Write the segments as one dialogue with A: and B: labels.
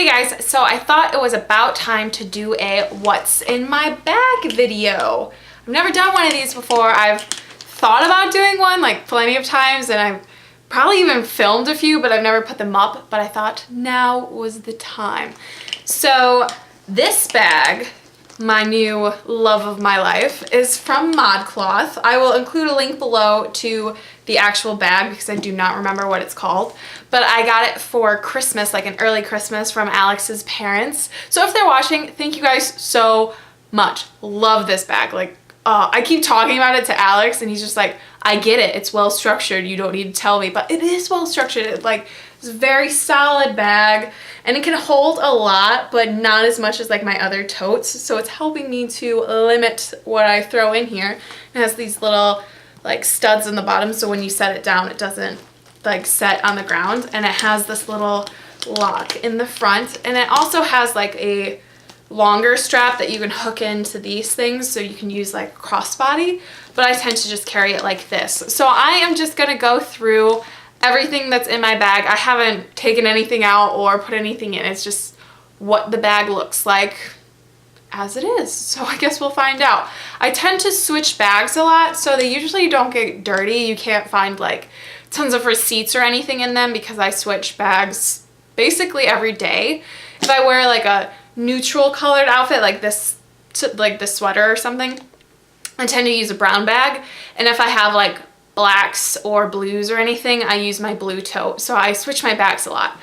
A: Hey guys, so I thought it was about time to do a what's in my bag video. I've never done one of these before. I've thought about doing one like plenty of times, and I've probably even filmed a few, but I've never put them up, but I thought now was the time. So this bag, my new love of my life, is from Modcloth. I will include a link below to the actual bag because I do not remember what it's called, but I got it for Christmas, like an early Christmas from Alex's parents. So if they're watching, thank you guys so much. Love this bag. Like, I keep talking about it to Alex and he's just like, I get it. It's well structured. You don't need to tell me, but it is well structured. It's a very solid bag and it can hold a lot, but not as much as like my other totes. So it's helping me to limit what I throw in here. It has these little like studs in the bottom, so when you set it down, it doesn't like set on the ground, and it has this little lock in the front, and it also has like a longer strap that you can hook into these things so you can use like crossbody, but I tend to just carry it like this. So I am just gonna go through everything that's in my bag. I haven't taken anything out or put anything in. It's just what the bag looks like as it is. So I guess we'll find out. I tend to switch bags a lot, so they usually don't get dirty. You can't find like tons of receipts or anything in them because I switch bags basically every day. If I wear like a neutral colored outfit like this sweater or something, I tend to use a brown bag, and if I have like blacks or blues or anything, I use my blue tote. So I switch my bags a lot.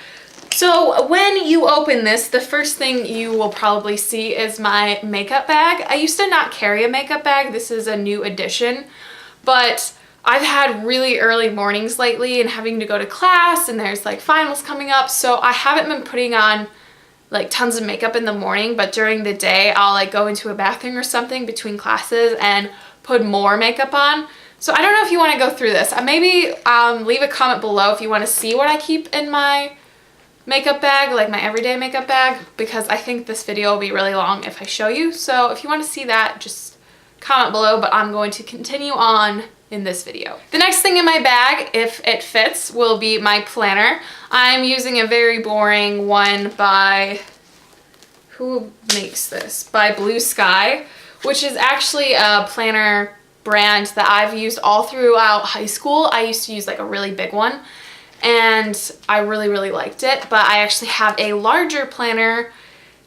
A: So when you open this, the first thing you will probably see is my makeup bag. I used to not carry a makeup bag. This is a new addition, but I've had really early mornings lately and having to go to class, and there's like finals coming up. So I haven't been putting on like tons of makeup in the morning, but during the day I'll like go into a bathroom or something between classes and put more makeup on. So I don't know if you want to go through this. Maybe leave a comment below if you want to see what I keep in my makeup bag, like my everyday makeup bag, because I think this video will be really long if I show you. So if you want to see that, just comment below, but I'm going to continue on in this video. The next thing in my bag, if it fits, will be my planner. I'm using a very boring one by, who makes this? By Blue Sky, which is actually a planner brand that I've used all throughout high school. I used to use like a really big one, and I really liked it, but I actually have a larger planner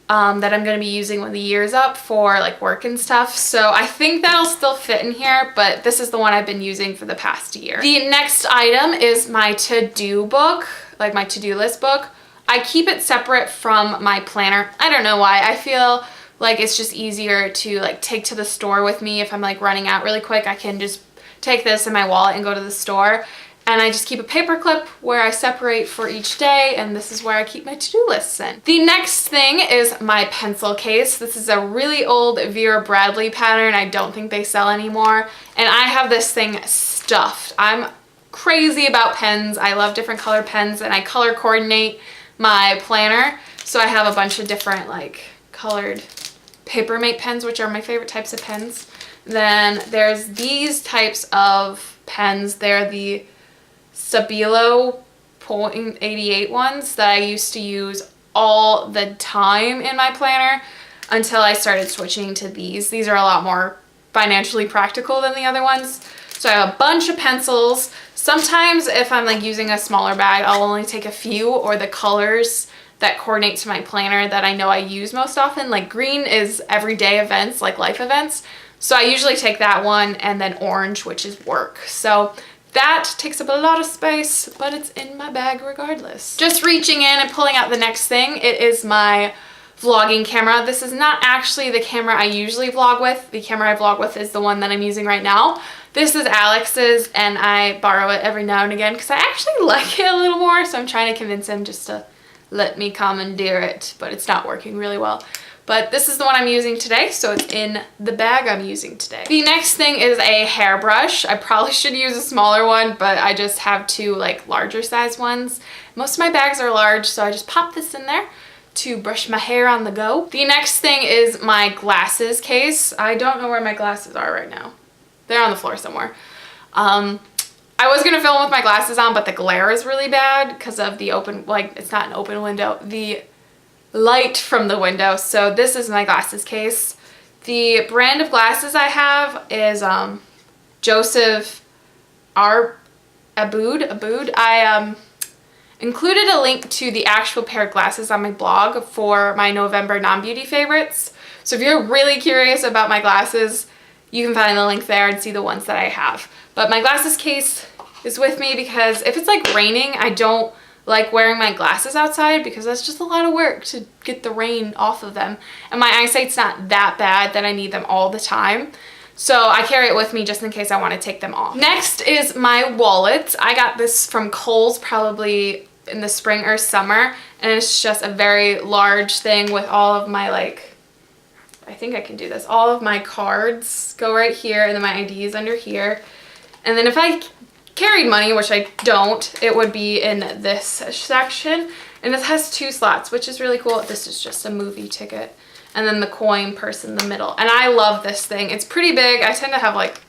A: that I'm going to be using when the year's up for like work and stuff. So I think that'll still fit in here, but this is the one I've been using for the past year. The next item is my to-do book, like my to-do list book. I keep it separate from my planner. I don't know why. I feel like it's just easier to like take to the store with me. If I'm like running out really quick, I can just take this in my wallet and go to the store. And I just keep a paper clip where I separate for each day, and this is where I keep my to-do lists in. The next thing is my pencil case. This is a really old Vera Bradley pattern. I don't think they sell anymore. And I have this thing stuffed. I'm crazy about pens. I love different color pens, and I color coordinate my planner. So I have a bunch of different like colored Papermate pens, which are my favorite types of pens. Then there's these types of pens. They're the Stabilo .88 ones that I used to use all the time in my planner until I started switching to these. These are a lot more financially practical than the other ones. So I have a bunch of pencils. Sometimes if I'm like using a smaller bag, I'll only take a few, or the colors that coordinate to my planner that I know I use most often. Like green is everyday events, like life events. So I usually take that one, and then orange, which is work. So that takes up a lot of space, but it's in my bag regardless. Just reaching in and pulling out the next thing, it is my vlogging camera. This is not actually the camera I usually vlog with. The camera I vlog with is the one that I'm using right now. This is Alex's, and I borrow it every now and again because I actually like it a little more, so I'm trying to convince him just to let me commandeer it, but it's not working really well. But this is the one I'm using today, so it's in the bag I'm using today. The next thing is a hairbrush. I probably should use a smaller one, but I just have two like larger size ones. Most of my bags are large, so I just pop this in there to brush my hair on the go. The next thing is my glasses case. I don't know where my glasses are right now. They're on the floor somewhere. I was gonna film with my glasses on, but the glare is really bad because of the open, like it's not an open window. The light from the window. So this is my glasses case. The brand of glasses I have is Joseph Abood. I included a link to the actual pair of glasses on my blog for my November non-beauty favorites. So if you're really curious about my glasses, you can find the link there and see the ones that I have. But my glasses case is with me because if it's like raining, I don't like wearing my glasses outside because that's just a lot of work to get the rain off of them. And my eyesight's not that bad that I need them all the time. So I carry it with me just in case I want to take them off. Next is my wallet. I got this from Kohl's probably in the spring or summer. And it's just a very large thing with all of my I think I can do this. All of my cards go right here and then my ID is under here. And then if I carried money, which I don't, it would be in this section. And this has 2 slots, which is really cool. This is just a movie ticket. And then the coin purse in the middle. And I love this thing. It's pretty big. I tend to have like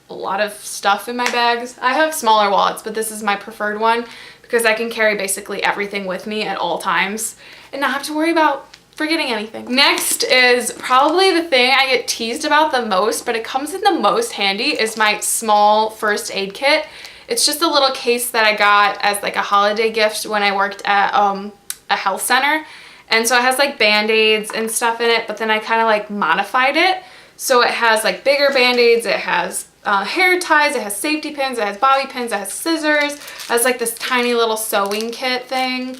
A: a lot of stuff in my bags. I have smaller wallets, but this is my preferred one because I can carry basically everything with me at all times and not have to worry about forgetting anything. Next is probably the thing I get teased about the most, but it comes in the most handy, is my small first aid kit. It's just a little case that I got as like a holiday gift when I worked at a health center. And so it has like band-aids and stuff in it, but then I kind of like modified it. So it has like bigger band-aids, it has hair ties, it has safety pins, it has bobby pins, it has scissors, it has like this tiny little sewing kit thing,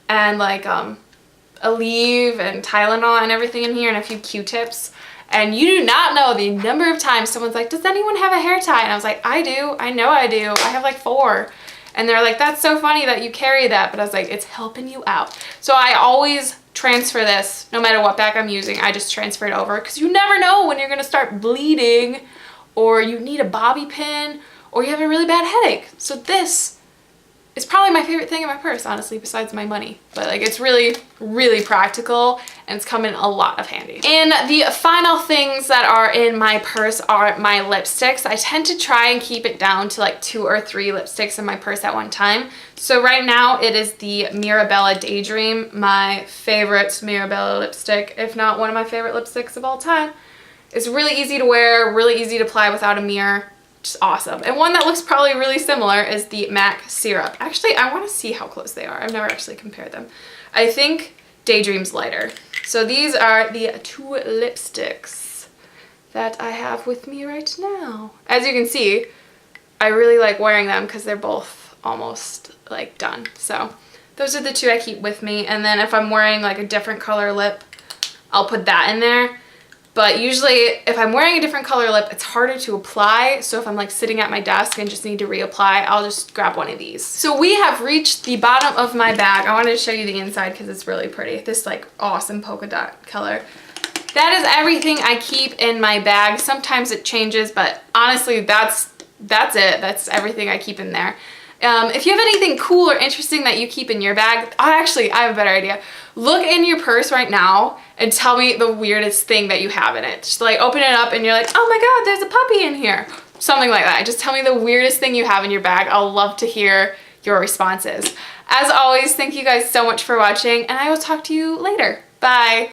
A: and like Aleve and Tylenol and everything in here, and a few Q-tips. And you do not know the number of times someone's like, does anyone have a hair tie? And I was like, I do. I know I do. I have like 4. And they're like, that's so funny that you carry that. But I was like, it's helping you out. So I always transfer this, no matter what bag I'm using. I just transfer it over because you never know when you're going to start bleeding, or you need a bobby pin, or you have a really bad headache. So this is probably my favorite thing in my purse, honestly, besides my money. But like, it's really, really practical, and it's come in a lot of handy. And the final things that are in my purse are my lipsticks. I tend to try and keep it down to like 2 or 3 lipsticks in my purse at one time. So right now it is the Mirabella Daydream, my favorite Mirabella lipstick, if not one of my favorite lipsticks of all time. It's really easy to wear, really easy to apply without a mirror. Just awesome. And one that looks probably really similar is the MAC Syrup. Actually, I want to see how close they are. I've never actually compared them. I think Daydream's lighter. So these are the 2 lipsticks that I have with me right now. As you can see, I really like wearing them because they're both almost like done. So those are the 2 I keep with me. And then if I'm wearing like a different color lip, I'll put that in there. But usually if I'm wearing a different color lip, it's harder to apply. So if I'm like sitting at my desk and just need to reapply, I'll just grab one of these. So we have reached the bottom of my bag. I wanted to show you the inside because it's really pretty. This like awesome polka dot color. That is everything I keep in my bag. Sometimes it changes, but honestly, that's it. That's everything I keep in there. If you have anything cool or interesting that you keep in your bag, actually, I have a better idea. Look in your purse right now and tell me the weirdest thing that you have in it. Just like open it up and you're like, oh my God, there's a puppy in here. Something like that. Just tell me the weirdest thing you have in your bag. I'll love to hear your responses. As always, thank you guys so much for watching, and I will talk to you later. Bye.